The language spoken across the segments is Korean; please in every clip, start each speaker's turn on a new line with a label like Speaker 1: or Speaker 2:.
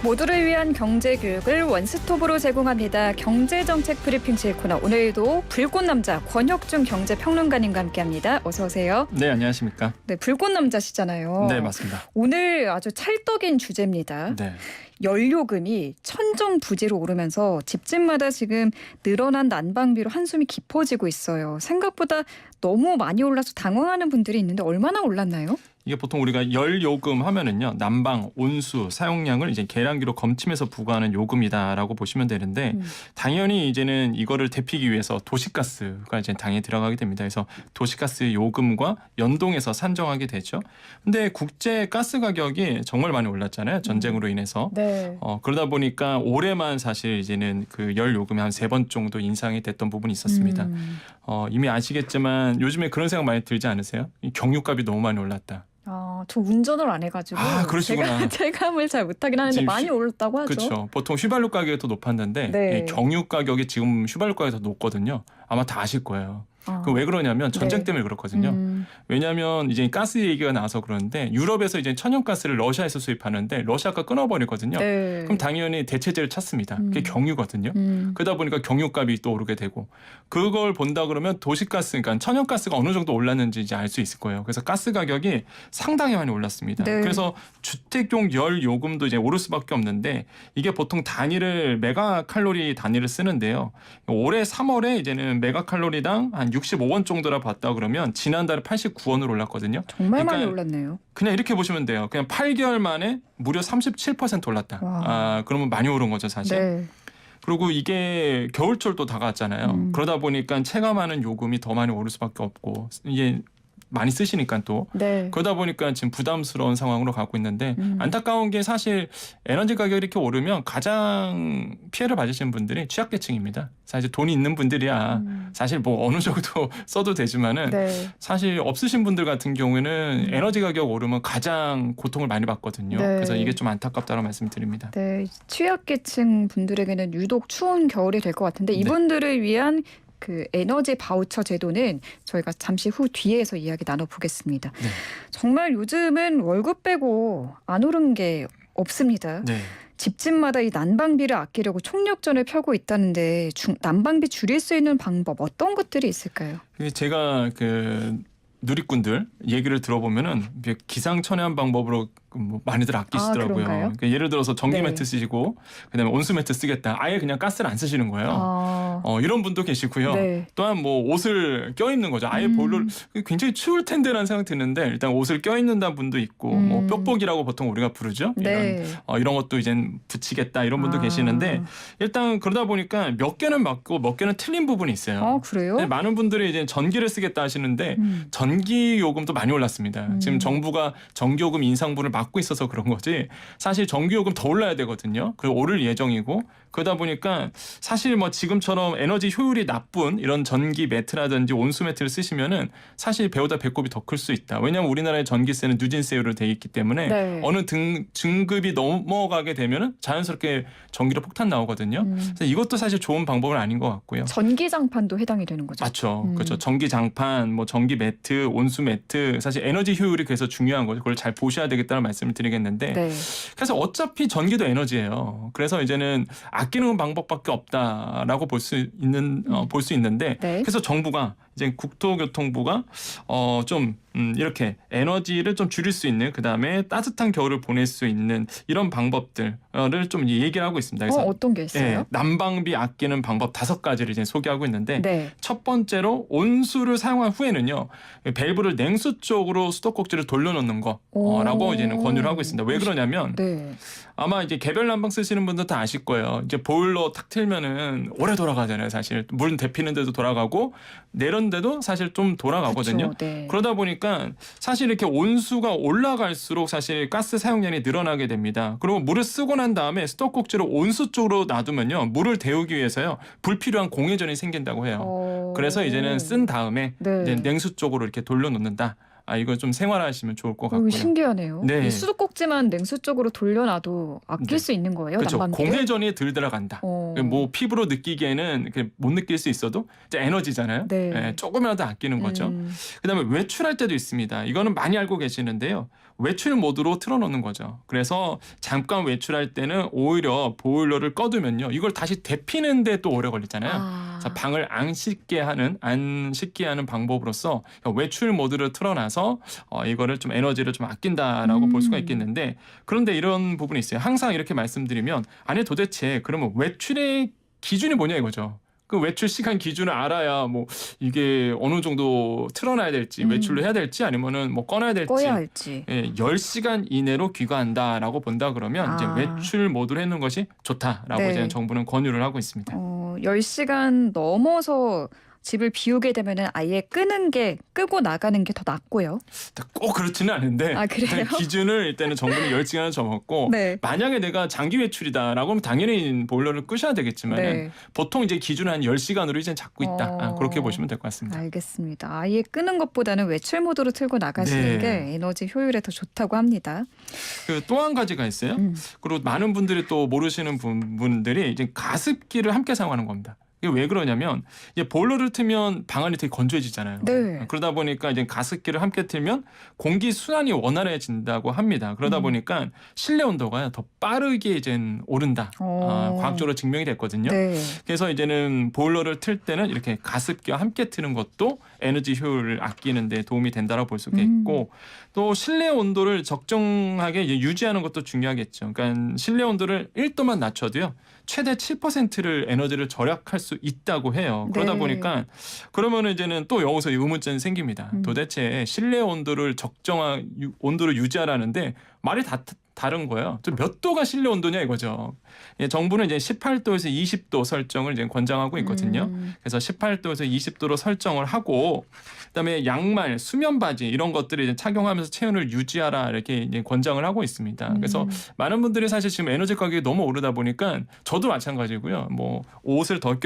Speaker 1: 모두를 위한 경제 교육을 원스톱으로 제공합니다. 경제정책 브리핑 코너. 오늘도 불꽃남자 권혁중 경제평론가님과 함께합니다. 어서 오세요.
Speaker 2: 네, 안녕하십니까.
Speaker 1: 네, 불꽃남자시잖아요.
Speaker 2: 네, 맞습니다.
Speaker 1: 오늘 아주 찰떡인 주제입니다.
Speaker 2: 네.
Speaker 1: 연료금이 천정부지로 오르면서 집집마다 지금 늘어난 난방비로 한숨이 깊어지고 있어요. 생각보다 너무 많이 올라서 당황하는 분들이 있는데 얼마나 올랐나요?
Speaker 2: 이게 보통 우리가 열 요금 하면은요, 난방, 온수, 사용량을 이제 계량기로 검침해서 부과하는 요금이다라고 보시면 되는데, 당연히 이제는 이거를 대피기 위해서 도시가스가 이제 당연히 들어가게 됩니다. 그래서 도시가스 요금과 연동해서 산정하게 되죠. 근데 국제 가스 가격이 정말 많이 올랐잖아요. 전쟁으로 인해서.
Speaker 1: 네.
Speaker 2: 그러다 보니까 올해만 사실 이제는 그 열 요금이 한 3번 정도 인상이 됐던 부분이 있었습니다. 이미 아시겠지만 요즘에 그런 생각 많이 들지 않으세요? 이 경유값이 너무 많이 올랐다.
Speaker 1: 저 운전을 안 해가지고
Speaker 2: 그러시구나.
Speaker 1: 제가 체감을 잘 못하긴 하는데 많이 올랐다고 하죠.
Speaker 2: 그렇죠. 보통 휘발유 가격이 더 높았는데
Speaker 1: 네.
Speaker 2: 이 경유 가격이 지금 휘발유 가격이 더 높거든요. 아마 다 아실 거예요. 그 왜 그러냐면 전쟁
Speaker 1: 네.
Speaker 2: 때문에 그렇거든요. 왜냐하면 이제 가스 얘기가 나와서 그러는데 유럽에서 이제 천연가스를 러시아에서 수입하는데 러시아가 끊어버리거든요.
Speaker 1: 네.
Speaker 2: 그럼 당연히 대체제를 찾습니다. 그게 경유거든요. 그러다 보니까 경유값이 또 오르게 되고 그걸 본다 그러면 도시가스, 그러니까 천연가스가 어느 정도 올랐는지 이제 알 수 있을 거예요. 그래서 가스 가격이 상당히 많이 올랐습니다.
Speaker 1: 네.
Speaker 2: 그래서 주택용 열 요금도 이제 오를 수밖에 없는데 이게 보통 단위를 메가칼로리 단위를 쓰는데요. 올해 3월에 이제는 메가칼로리당 한 65원 정도라 봤다 그러면 지난달에 89원으로 올랐거든요.
Speaker 1: 정말
Speaker 2: 그러니까
Speaker 1: 많이 올랐네요.
Speaker 2: 그냥 이렇게 보시면 돼요. 그냥 8개월 만에 무려 37% 올랐다. 그러면 많이 오른 거죠, 사실.
Speaker 1: 네.
Speaker 2: 그리고 이게 겨울철도 다가왔잖아요. 그러다 보니까 체감하는 요금이 더 많이 오를 수밖에 없고 이게 많이 쓰시니까 또
Speaker 1: 네.
Speaker 2: 그러다 보니까 지금 부담스러운 상황으로 가고 있는데 안타까운 게 사실 에너지 가격이 이렇게 오르면 가장 피해를 받으시는 분들이 취약계층입니다. 사실 돈이 있는 분들이야 사실 뭐 어느 정도 써도 되지만은
Speaker 1: 네.
Speaker 2: 사실 없으신 분들 같은 경우에는 에너지 가격 오르면 가장 고통을 많이 받거든요.
Speaker 1: 네.
Speaker 2: 그래서 이게 좀 안타깝다는 말씀드립니다.
Speaker 1: 네, 취약계층 분들에게는 유독 추운 겨울이 될 것 같은데 이분들을 위한 그 에너지 바우처 제도는 저희가 잠시 후 뒤에서 이야기 나눠보겠습니다.
Speaker 2: 네.
Speaker 1: 정말 요즘은 월급 빼고 안 오른 게 없습니다.
Speaker 2: 네.
Speaker 1: 집집마다 이 난방비를 아끼려고 총력전을 펴고 있다는데 난방비 줄일 수 있는 방법 어떤 것들이 있을까요?
Speaker 2: 제가 그 누리꾼들 얘기를 들어보면은 기상천외한 방법으로 뭐 많이들 아끼시더라고요. 그러니까 예를 들어서 전기 매트 쓰시고 그다음에 온수 매트 쓰겠다. 아예 그냥 가스를 안 쓰시는 거예요. 이런 분도 계시고요.
Speaker 1: 네.
Speaker 2: 또한 뭐 옷을 껴입는 거죠. 아예 보일러를 굉장히 추울 텐데라는 생각이 드는데 일단 옷을 껴입는다는 분도 있고 뭐 뾱뽁이라고 보통 우리가 부르죠.
Speaker 1: 네.
Speaker 2: 이런 것도 이젠 붙이겠다 이런 분도 계시는데 일단 그러다 보니까 몇 개는 맞고 몇 개는 틀린 부분이 있어요.
Speaker 1: 그래요?
Speaker 2: 많은 분들이 이제 전기를 쓰겠다 하시는데 전기 요금도 많이 올랐습니다. 지금 정부가 전기요금 인상분을 막고 있어서 그런 거지 사실 전기요금 더 올라야 되거든요. 그리고 오를 예정이고 그러다 보니까 사실 뭐 지금처럼 에너지 효율이 나쁜 이런 전기 매트라든지 온수 매트를 쓰시면은 사실 배보다 배꼽이 더 클 수 있다. 왜냐하면 우리나라의 전기세는 누진세율로 돼 있기 때문에
Speaker 1: 네.
Speaker 2: 어느 등급이 넘어가게 되면은 자연스럽게 전기료 폭탄 나오거든요. 그래서 이것도 사실 좋은 방법은 아닌 것 같고요.
Speaker 1: 전기장판도 해당이 되는 거죠.
Speaker 2: 맞죠. 그렇죠. 전기장판, 뭐 전기 매트, 온수 매트 사실 에너지 효율이 그래서 중요한 거죠. 그걸 잘 보셔야 되겠다는 말씀을 드리겠는데
Speaker 1: 네.
Speaker 2: 그래서 어차피 전기도 에너지예요. 그래서 이제는 아끼는 방법밖에 없다라고 볼 수 있는데
Speaker 1: 네.
Speaker 2: 그래서 정부가 이제 국토교통부가 좀 이렇게 에너지를 좀 줄일 수 있는 그다음에 따뜻한 겨울을 보낼 수 있는 이런 방법들을 좀 얘기를 하고 있습니다. 그래서
Speaker 1: 어떤 게 있어요?
Speaker 2: 난방비 아끼는 방법 5가지를 이제 소개하고 있는데
Speaker 1: 네.
Speaker 2: 첫 번째로 온수를 사용한 후에는요 밸브를 냉수 쪽으로 수도꼭지를 돌려놓는 거라고 이제는 권유를 하고 있습니다. 왜 그러냐면
Speaker 1: 네.
Speaker 2: 아마 이제 개별 난방 쓰시는 분들 다 아실 거예요. 이제 보일러 탁 틀면은 오래 돌아가잖아요. 사실 물 데피는데도 돌아가고 내렸는데도 사실 좀 돌아가거든요.
Speaker 1: 그렇죠. 네.
Speaker 2: 그러다 보니까 사실 이렇게 온수가 올라갈수록 사실 가스 사용량이 늘어나게 됩니다. 그리고 물을 쓰고 난 다음에 수도꼭지를 온수 쪽으로 놔두면요 물을 데우기 위해서요 불필요한 공회전이 생긴다고 해요. 그래서 이제는 쓴 다음에
Speaker 1: 네.
Speaker 2: 이제 냉수 쪽으로 이렇게 돌려놓는다. 이거 좀 생활하시면 좋을 것 같고요.
Speaker 1: 신기하네요.
Speaker 2: 네.
Speaker 1: 이 수도꼭지만 냉수 쪽으로 돌려놔도 아낄 수 있는 거예요?
Speaker 2: 그렇죠.
Speaker 1: 난방비를?
Speaker 2: 공회전이 덜 들어간다. 뭐 피부로 느끼기에는 못 느낄 수 있어도 이제 에너지잖아요.
Speaker 1: 네.
Speaker 2: 조금이라도 아끼는 거죠. 그다음에 외출할 때도 있습니다. 이거는 많이 알고 계시는데요. 외출 모드로 틀어놓는 거죠. 그래서 잠깐 외출할 때는 오히려 보일러를 꺼두면요. 이걸 다시 데피는데 또 오래 걸리잖아요. 그래서 방을 안 씻게 하는 방법으로서 외출 모드를 틀어놔서 이거를 좀 에너지를 좀 아낀다라고 볼 수가 있겠는데 그런데 이런 부분이 있어요. 항상 이렇게 말씀드리면 아니 도대체 그러면 외출의 기준이 뭐냐 이거죠. 그 외출 시간 기준을 알아야 뭐 이게 어느 정도 틀어놔야 될지 외출을 해야 될지 아니면은 뭐 꺼야 할지. 예, 10시간 이내로 귀가한다라고 본다 그러면 이제 외출 모드로 해놓는 것이 좋다라고
Speaker 1: 네.
Speaker 2: 이제 정부는 권유를 하고 있습니다.
Speaker 1: 10시간 넘어서 집을 비우게 되면은 아예 끄고 나가는 게 더 낫고요.
Speaker 2: 꼭 그렇지는 않은데
Speaker 1: 그래요?
Speaker 2: 일단 기준을 일단은 정부는 10시간을 정했고
Speaker 1: 네.
Speaker 2: 만약에 내가 장기 외출이다라고 하면 당연히 보일러를 끄셔야 되겠지만
Speaker 1: 네.
Speaker 2: 보통 이제 기준을 한 10시간으로 이제 잡고 있다. 그렇게 보시면 될 것 같습니다.
Speaker 1: 알겠습니다. 아예 끄는 것보다는 외출 모드로 틀고 나가시는
Speaker 2: 네.
Speaker 1: 게 에너지 효율에 더 좋다고 합니다.
Speaker 2: 또 한 가지가 있어요. 그리고 많은 분들이 또 모르시는 분들이 이제 가습기를 함께 사용하는 겁니다. 이게 왜 그러냐면 이제 보일러를 틀면 방 안이 되게 건조해지잖아요.
Speaker 1: 네.
Speaker 2: 그러다 보니까 이제 가습기를 함께 틀면 공기 순환이 원활해진다고 합니다. 그러다 보니까 실내 온도가 더 빠르게 이제 오른다. 과학적으로 증명이 됐거든요.
Speaker 1: 네.
Speaker 2: 그래서 이제는 보일러를 틀 때는 이렇게 가습기와 함께 트는 것도 에너지 효율을 아끼는 데 도움이 된다고 볼 수가 있고 또 실내 온도를 적정하게 이제 유지하는 것도 중요하겠죠. 그러니까 실내 온도를 1도만 낮춰도요. 최대 7%를 에너지를 절약할 수 있다고 해요. 그러다
Speaker 1: 네.
Speaker 2: 보니까 그러면 이제는 또 여기서 의문점이 생깁니다. 도대체 실내 온도를 적정한 온도를 유지하라는데 말이 다른 거예요. 몇 도가 실내 온도냐 이거죠. 예, 정부는 이제 18도에서 20도 설정을 이제 권장하고 있거든요. 그래서 18도에서 20도로 설정을 하고 그다음에 양말, 수면 바지 이런 것들을 이제 착용하면서 체온을 유지하라 이렇게 이제 권장을 하고 있습니다. 그래서 많은 분들이 사실 지금 에너지 가격이 너무 오르다 보니까 저도 마찬가지고요. 뭐 옷을 더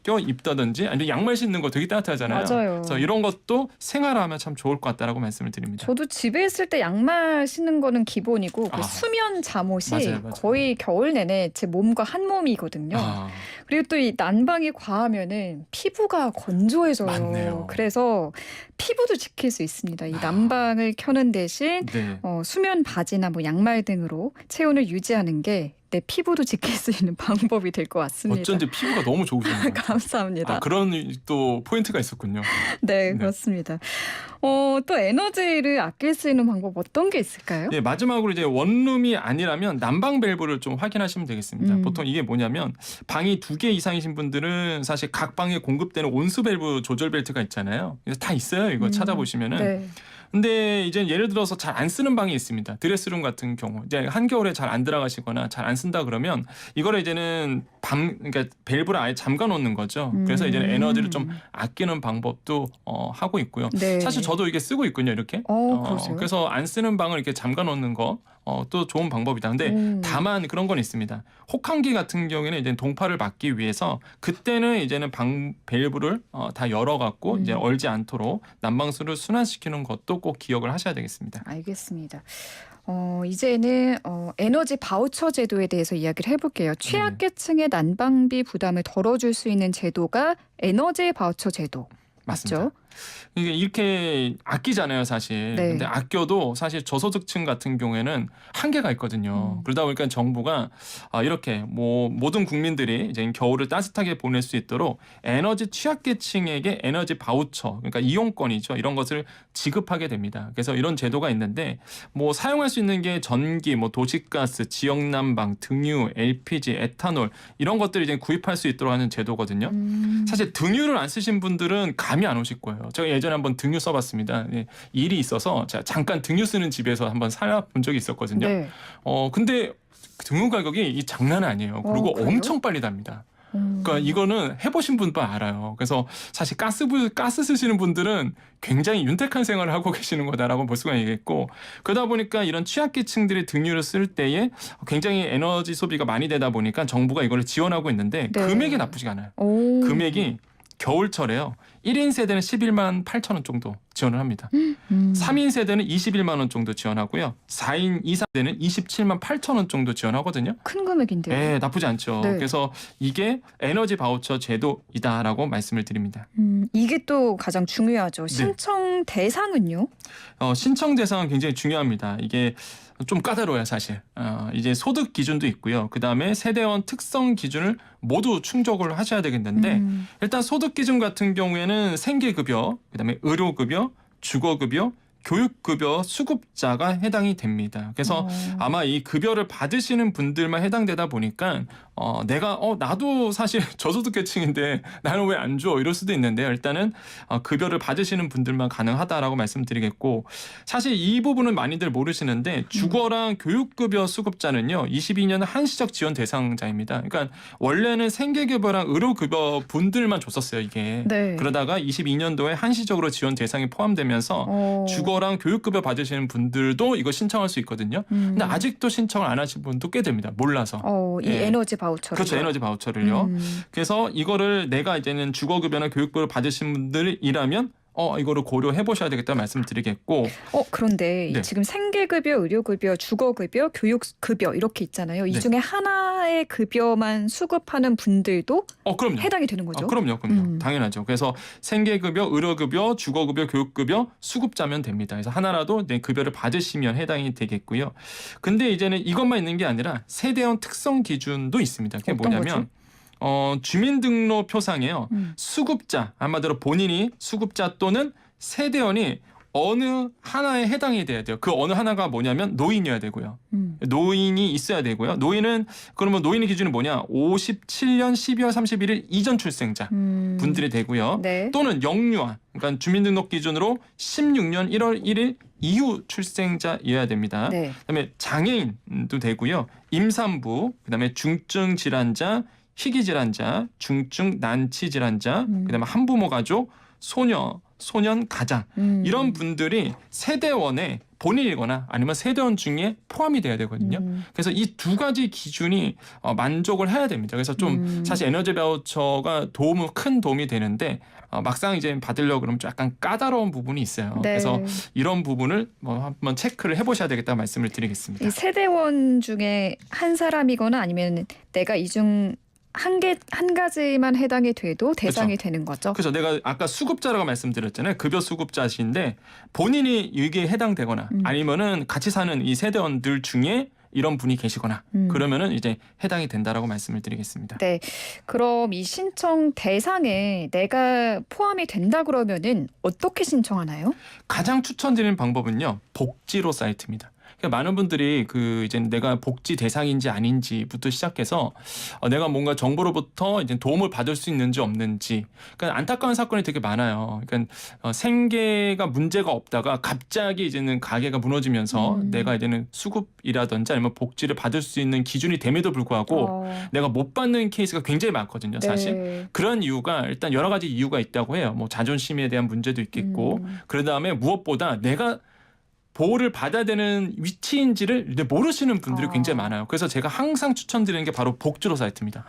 Speaker 2: 껴입다든지 아니면 양말 신는 거 되게 따뜻하잖아요.
Speaker 1: 맞아요.
Speaker 2: 그래서 이런 것도 생활하면 참 좋을 것 같다라고 말씀을 드립니다.
Speaker 1: 저도 집에 있을 때 양말 신는 거는 기본이고 그
Speaker 2: 아.
Speaker 1: 수면 잠옷이
Speaker 2: 맞아요.
Speaker 1: 거의 겨울 내내 제 몸과 한 몸이거든요. 그리고 또 이 난방이 과하면은 피부가 건조해져요.
Speaker 2: 맞네요.
Speaker 1: 그래서 피부도 지킬 수 있습니다. 이 난방을 켜는 대신
Speaker 2: 네.
Speaker 1: 수면 바지나 뭐 양말 등으로 체온을 유지하는 게 내 피부도 지킬 수 있는 방법이 될 것 같습니다.
Speaker 2: 어쩐지 피부가 너무 좋으시네요.
Speaker 1: 감사합니다.
Speaker 2: 그런 또 포인트가 있었군요.
Speaker 1: 네, 그렇습니다. 또 에너지를 아낄 수 있는 방법 어떤 게 있을까요?
Speaker 2: 네, 마지막으로 이제 원룸이 아니라면 난방 밸브를 좀 확인하시면 되겠습니다. 보통 이게 뭐냐면 방이 2개 이상이신 분들은 사실 각 방에 공급되는 온수 밸브 조절 벨트가 있잖아요. 그래서 다 있어요. 이거 찾아보시면은.
Speaker 1: 네.
Speaker 2: 근데 이제 예를 들어서 잘 안 쓰는 방이 있습니다. 드레스룸 같은 경우 이제 한겨울에 잘 안 들어가시거나 잘 안 쓴다 그러면 이거를 이제는 그러니까 밸브를 아예 잠가 놓는 거죠. 그래서 이제는 에너지를 좀 아끼는 방법도 하고 있고요.
Speaker 1: 네.
Speaker 2: 사실 저도 이게 쓰고 있군요, 이렇게.
Speaker 1: 그러세요?
Speaker 2: 그래서 안 쓰는 방을 이렇게 잠가 놓는 거. 또 좋은 방법이다. 근데 다만 그런 건 있습니다. 혹한기 같은 경우에는 이제 동파를 막기 위해서 그때는 이제는 방 밸브를 다 열어갖고 이제 얼지 않도록 난방수를 순환시키는 것도 꼭 기억을 하셔야 되겠습니다.
Speaker 1: 알겠습니다. 이제는 에너지 바우처 제도에 대해서 이야기를 해볼게요. 취약계층의 난방비 부담을 덜어줄 수 있는 제도가 에너지 바우처 제도.
Speaker 2: 맞습니다.
Speaker 1: 맞죠?
Speaker 2: 이게 이렇게 아끼잖아요, 사실.
Speaker 1: 네.
Speaker 2: 근데 아껴도 사실 저소득층 같은 경우에는 한계가 있거든요. 그러다 보니까 정부가 이렇게 뭐 모든 국민들이 이제 겨울을 따뜻하게 보낼 수 있도록 에너지 취약계층에게 에너지 바우처, 그러니까 이용권이죠. 이런 것을 지급하게 됩니다. 그래서 이런 제도가 있는데 뭐 사용할 수 있는 게 전기, 뭐 도시가스, 지역난방, 등유, LPG, 에탄올 이런 것들을 이제 구입할 수 있도록 하는 제도거든요. 사실 등유를 안 쓰신 분들은 감이 안 오실 거예요. 제가 예전에 한번 등유 써봤습니다. 일이 있어서 제가 잠깐 등유 쓰는 집에서 한번 살아본 적이 있었거든요.
Speaker 1: 네.
Speaker 2: 근데 등유 가격이 이 장난 아니에요. 그리고
Speaker 1: 그래요?
Speaker 2: 엄청 빨리 답니다. 그러니까 이거는 해보신 분도 알아요. 그래서 사실 가스 쓰시는 분들은 굉장히 윤택한 생활을 하고 계시는 거다라고 볼 수가 있겠고 그러다 보니까 이런 취약계층들이 등유를 쓸 때에 굉장히 에너지 소비가 많이 되다 보니까 정부가 이걸 지원하고 있는데
Speaker 1: 네.
Speaker 2: 금액이 나쁘지가 않아요. 금액이 겨울철에요. 1인 세대는 11만 8천 원 정도 지원을 합니다. 3인 세대는 21만 원 정도 지원하고요. 4인 이상 세대는 27만 8천 원 정도 지원하거든요.
Speaker 1: 큰 금액인데요.
Speaker 2: 네, 나쁘지 않죠.
Speaker 1: 네.
Speaker 2: 그래서 이게 에너지 바우처 제도이다라고 말씀을 드립니다.
Speaker 1: 이게 또 가장 중요하죠. 신청 대상은요?
Speaker 2: 신청 대상은 굉장히 중요합니다. 이게 좀 까다로워요, 사실. 이제 소득 기준도 있고요. 그 다음에 세대원 특성 기준을 모두 충족을 하셔야 되겠는데 일단 소득 기준 같은 경우에는 생계급여, 그 다음에 의료급여, 주거급여, 교육급여 수급자가 해당이 됩니다. 그래서 아마 이 급여를 받으시는 분들만 해당되다 보니까 내가 나도 사실 저소득계층인데 나는 왜 안 줘? 이럴 수도 있는데요. 일단은 급여를 받으시는 분들만 가능하다라고 말씀드리겠고 사실 이 부분은 많이들 모르시는데 주거랑 교육급여 수급자는요. 22년 한시적 지원 대상자입니다. 그러니까 원래는 생계급여랑 의료급여 분들만 줬었어요. 이게.
Speaker 1: 네.
Speaker 2: 그러다가 22년도에 한시적으로 지원 대상이 포함되면서 주거랑 교육급여 받으시는 분들도 이거 신청할 수 있거든요. 근데 아직도 신청을 안 하신 분도 꽤 됩니다. 몰라서.
Speaker 1: 이 에너지 바우처를.
Speaker 2: 그렇죠. 에너지 바우처를요. 그래서 이거를 내가 이제는 주거급여나 교육급여를 받으신 분들이라면 이거를 고려해 보셔야 되겠다 말씀드리겠고.
Speaker 1: 그런데
Speaker 2: 네.
Speaker 1: 지금 생계급여, 의료급여, 주거급여, 교육급여 이렇게 있잖아요. 이
Speaker 2: 네.
Speaker 1: 중에 하나의 급여만 수급하는 분들도
Speaker 2: 그럼요.
Speaker 1: 해당이 되는 거죠?
Speaker 2: 그럼요. 당연하죠. 그래서 생계급여, 의료급여, 주거급여, 교육급여 수급자면 됩니다. 그래서 하나라도 급여를 받으시면 해당이 되겠고요. 근데 이제는 이것만 있는 게 아니라 세대원 특성 기준도 있습니다. 그게
Speaker 1: 어떤
Speaker 2: 뭐냐면 주민등록표상에요. 수급자, 한마디로 본인이 수급자 또는 세대원이 어느 하나에 해당이 돼야 돼요. 그 어느 하나가 뭐냐면 노인이어야 되고요. 노인이 있어야 되고요. 그러면 노인의 기준이 뭐냐? 57년 12월 31일 이전 출생자 분들이 되고요.
Speaker 1: 네.
Speaker 2: 또는 영유아, 그러니까 주민등록 기준으로 16년 1월 1일 이후 출생자여야 됩니다.
Speaker 1: 네.
Speaker 2: 그다음에 장애인도 되고요. 임산부, 그다음에 중증 질환자, 희귀 질환자, 중증 난치 질환자, 그다음에 한부모 가족, 소년 가장 이런 분들이 세대원에 본인이거나 아니면 세대원 중에 포함이 돼야 되거든요. 그래서 이 두 가지 기준이 만족을 해야 됩니다. 그래서 좀 사실 에너지 바우처가 큰 도움이 되는데 막상 이제 받으려고 그러면 좀 약간 까다로운 부분이 있어요.
Speaker 1: 네.
Speaker 2: 그래서 이런 부분을 한번 체크를 해보셔야 되겠다 말씀을 드리겠습니다.
Speaker 1: 이 세대원 중에 한 사람이거나 아니면 내가 이 중 한 가지만 해당이 돼도 대상이 되는 거죠.
Speaker 2: 그래서 내가 아까 수급자라고 말씀드렸잖아요. 급여 수급자신데 본인이 이게 해당되거나 아니면은 같이 사는 이 세대원들 중에 이런 분이 계시거나 그러면은 이제 해당이 된다라고 말씀을 드리겠습니다.
Speaker 1: 네. 그럼 이 신청 대상에 내가 포함이 된다 그러면은 어떻게 신청하나요?
Speaker 2: 가장 추천드리는 방법은요. 복지로 사이트입니다. 그러니까 많은 분들이 이제 내가 복지 대상인지 아닌지부터 시작해서 내가 뭔가 정부로부터 이제 도움을 받을 수 있는지 없는지, 그러니까 안타까운 사건이 되게 많아요. 그러니까 생계가 문제가 없다가 갑자기 이제는 가게가 무너지면서 내가 이제는 수급이라든지 아니면 복지를 받을 수 있는 기준이 됨에도 불구하고 내가 못 받는 케이스가 굉장히 많거든요. 사실.
Speaker 1: 네.
Speaker 2: 그런 이유가 일단 여러 가지 이유가 있다고 해요. 뭐 자존심에 대한 문제도 있겠고, 그다음에 무엇보다 내가 보호를 받아야 되는 위치인지를 모르시는 분들이 굉장히 많아요. 그래서 제가 항상 추천드리는 게 바로 복지로 사이트입니다.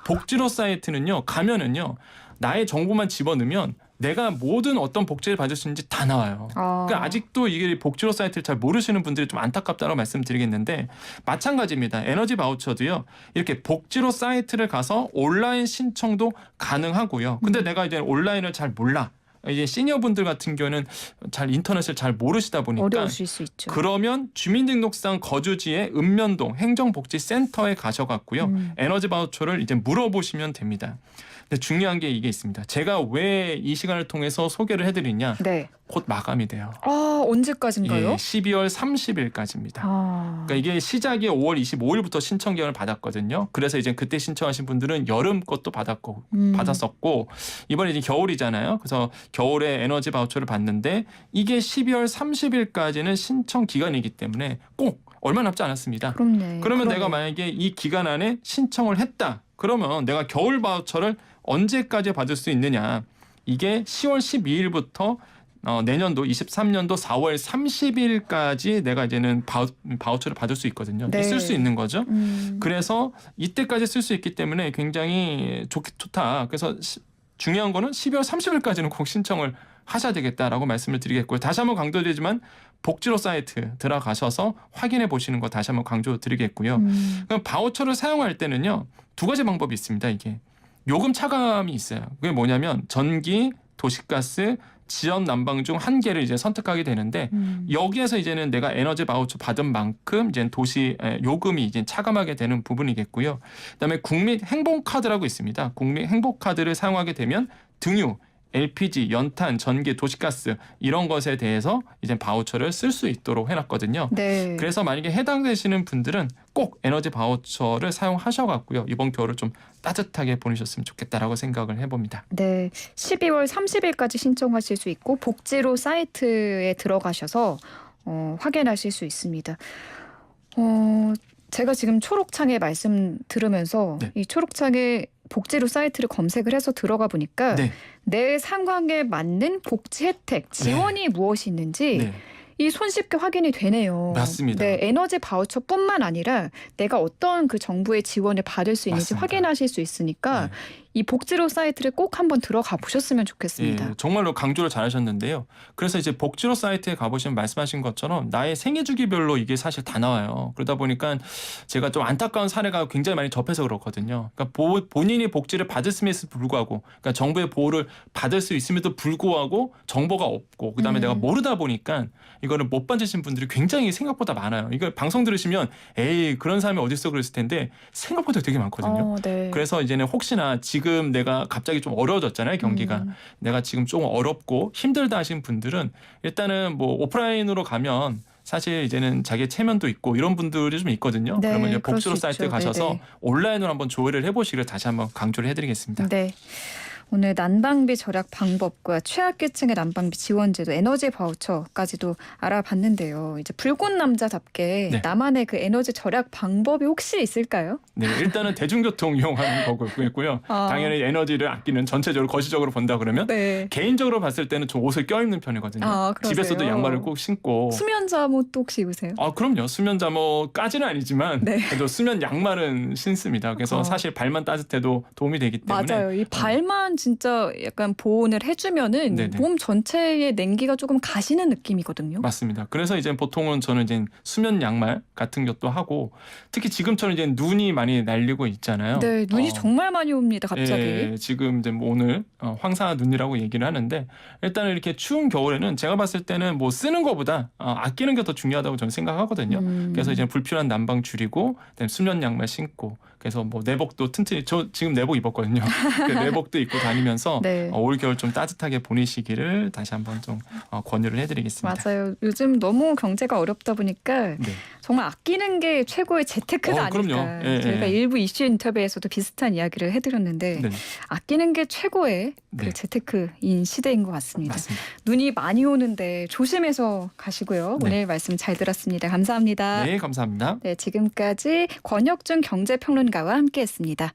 Speaker 2: 복지로 사이트는요, 가면은요, 나의 정보만 집어넣으면 내가 모든 어떤 복지를 받을 수 있는지 다 나와요. 그러니까 아직도 이게 복지로 사이트를 잘 모르시는 분들이 좀 안타깝다고 말씀드리겠는데 마찬가지입니다. 에너지 바우처도요. 이렇게 복지로 사이트를 가서 온라인 신청도 가능하고요. 근데 내가 이제 온라인을 잘 몰라. 이제 시니어분들 같은 경우는 잘 인터넷을 잘 모르시다 보니까
Speaker 1: 어려우실 수 있죠.
Speaker 2: 그러면 주민등록상 거주지의 읍면동 행정복지센터에 가셔갖고요. 에너지 바우처를 이제 물어보시면 됩니다. 근데 중요한 게 이게 있습니다. 제가 왜 이 시간을 통해서 소개를 해드리냐.
Speaker 1: 네.
Speaker 2: 곧 마감이 돼요.
Speaker 1: 언제까지인가요?
Speaker 2: 예, 12월 30일까지입니다. 그러니까 이게 시작이 5월 25일부터 신청 기한을 받았거든요. 그래서 이제 그때 신청하신 분들은 여름 것도 받았었고 이번에 이제 겨울이잖아요. 그래서 겨울에 에너지 바우처를 받는데 이게 12월 30일까지는 신청 기간이기 때문에 꼭 얼마 남지 않았습니다. 그러면 내가 만약에 이 기간 안에 신청을 했다. 그러면 내가 겨울 바우처를 언제까지 받을 수 있느냐. 이게 10월 12일부터 내년도 23년도 4월 30일까지 내가 이제는 바우처를 받을 수 있거든요.
Speaker 1: 네.
Speaker 2: 쓸 수 있는 거죠. 그래서 이때까지 쓸 수 있기 때문에 굉장히 좋다. 그래서 중요한 거는 12월 30일까지는 꼭 신청을 하셔야 되겠다라고 말씀을 드리겠고요. 다시 한번 강조드리지만 복지로 사이트 들어가셔서 확인해 보시는 거 다시 한번 강조드리겠고요. 그럼 바우처를 사용할 때는요. 두 가지 방법이 있습니다. 이게 요금 차감이 있어요. 그게 뭐냐면 전기, 도시가스, 지역 난방 중 한 개를 이제 선택하게 되는데 여기에서 이제는 내가 에너지 바우처 받은 만큼 이제 도시 요금이 이제 차감하게 되는 부분이겠고요. 그다음에 국민 행복카드라고 있습니다. 국민 행복카드를 사용하게 되면 등유, LPG, 연탄, 전기, 도시가스 이런 것에 대해서 이제 바우처를 쓸 수 있도록 해놨거든요.
Speaker 1: 네.
Speaker 2: 그래서 만약에 해당되시는 분들은 꼭 에너지 바우처를 사용하셔갖고요. 이번 겨울을 좀 따뜻하게 보내셨으면 좋겠다라고 생각을 해봅니다.
Speaker 1: 네, 12월 30일까지 신청하실 수 있고 복지로 사이트에 들어가셔서 확인하실 수 있습니다. 제가 지금 초록창에 말씀 들으면서
Speaker 2: 네.
Speaker 1: 이 초록창에 복지로 사이트를 검색을 해서 들어가 보니까
Speaker 2: 네.
Speaker 1: 내 상황에 맞는 복지 혜택, 지원이 무엇이 있는지
Speaker 2: 네.
Speaker 1: 이 손쉽게 확인이 되네요.
Speaker 2: 맞습니다.
Speaker 1: 네, 에너지 바우처뿐만 아니라 내가 어떤 그 정부의 지원을 받을 수 있는지
Speaker 2: 맞습니다.
Speaker 1: 확인하실 수 있으니까
Speaker 2: 네.
Speaker 1: 이 복지로 사이트를 꼭 한번 들어가 보셨으면 좋겠습니다.
Speaker 2: 예, 정말로 강조를 잘하셨는데요. 그래서 이제 복지로 사이트에 가보시면 말씀하신 것처럼 나의 생애 주기별로 이게 사실 다 나와요. 그러다 보니까 제가 좀 안타까운 사례가 굉장히 많이 접해서 그렇거든요. 그러니까 본인이 복지를 받았음에도 불구하고, 그러니까 정부의 보호를 받을 수 있음에도 불구하고 정보가 없고, 그다음에 내가 모르다 보니까 이거를 못 받으신 분들이 굉장히 생각보다 많아요. 이거 방송 들으시면 에이 그런 사람이 어디 있어 그랬을 텐데 생각보다 되게 많거든요.
Speaker 1: 네.
Speaker 2: 그래서 이제는 혹시나 지금 내가 갑자기 좀 어려워졌잖아요, 경기가. 내가 지금 좀 어렵고 힘들다 하신 분들은 일단은 뭐 오프라인으로 가면 사실 이제는 자기 체면도 있고 이런 분들이 좀 있거든요.
Speaker 1: 네,
Speaker 2: 그러면 이제
Speaker 1: 그럴 수
Speaker 2: 복지로 사이트에
Speaker 1: 있죠.
Speaker 2: 가셔서
Speaker 1: 네네.
Speaker 2: 온라인으로 한번 조회를 해보시기를 다시 한번 강조를 해드리겠습니다.
Speaker 1: 네. 오늘 난방비 절약 방법과 취약계층의 난방비 지원제도, 에너지 바우처까지도 알아봤는데요. 이제 불꽃 남자답게
Speaker 2: 네.
Speaker 1: 나만의 그 에너지 절약 방법이 혹시 있을까요?
Speaker 2: 네, 일단은 대중교통 이용하는 거고요. 당연히 에너지를 아끼는 전체적으로 거시적으로 본다 그러면
Speaker 1: 네.
Speaker 2: 개인적으로 봤을 때는 좀 옷을 껴입는 편이거든요.
Speaker 1: 그러세요?
Speaker 2: 집에서도 양말을 꼭 신고.
Speaker 1: 수면 잠옷도 혹시 입으세요?
Speaker 2: 그럼요. 수면 잠옷까지는 아니지만
Speaker 1: 네.
Speaker 2: 그래도 수면 양말은 신습니다. 그래서 사실 발만 따뜻해도 도움이 되기 때문에
Speaker 1: 맞아요. 이 발만 진짜 약간 보온을 해주면은
Speaker 2: 네네.
Speaker 1: 몸 전체의 냉기가 조금 가시는 느낌이거든요.
Speaker 2: 맞습니다. 그래서 이제 보통은 저는 이제 수면 양말 같은 것도 하고 특히 지금처럼 이제 눈이 많이 날리고 있잖아요.
Speaker 1: 네, 눈이 정말 많이 옵니다. 갑자기.
Speaker 2: 예, 지금 이제 뭐 오늘 황사 눈이라고 얘기를 하는데 일단은 이렇게 추운 겨울에는 제가 봤을 때는 뭐 쓰는 것보다 아끼는 게 더 중요하다고 저는 생각하거든요. 그래서 이제 불필요한 난방 줄이고 그다음에 수면 양말 신고 그래서 뭐 내복도 튼튼히 저 지금 내복 입었거든요. 그 내복도 입고 다니면서
Speaker 1: 네.
Speaker 2: 올 겨울 좀 따뜻하게 보내시기를 다시 한번 좀 권유를 해드리겠습니다.
Speaker 1: 맞아요. 요즘 너무 경제가 어렵다 보니까
Speaker 2: 네.
Speaker 1: 정말 아끼는 게 최고의 재테크가
Speaker 2: 그럼요.
Speaker 1: 아닐까.
Speaker 2: 예,
Speaker 1: 저희가
Speaker 2: 예.
Speaker 1: 일부 이슈 인터뷰에서도 비슷한 이야기를 해드렸는데
Speaker 2: 네.
Speaker 1: 아끼는 게 최고의 그
Speaker 2: 네.
Speaker 1: 재테크인 시대인 것 같습니다.
Speaker 2: 맞습니다.
Speaker 1: 눈이 많이 오는데 조심해서 가시고요.
Speaker 2: 네.
Speaker 1: 오늘 말씀 잘 들었습니다. 감사합니다.
Speaker 2: 네, 감사합니다.
Speaker 1: 네, 지금까지 권혁준 경제평론가와 함께했습니다.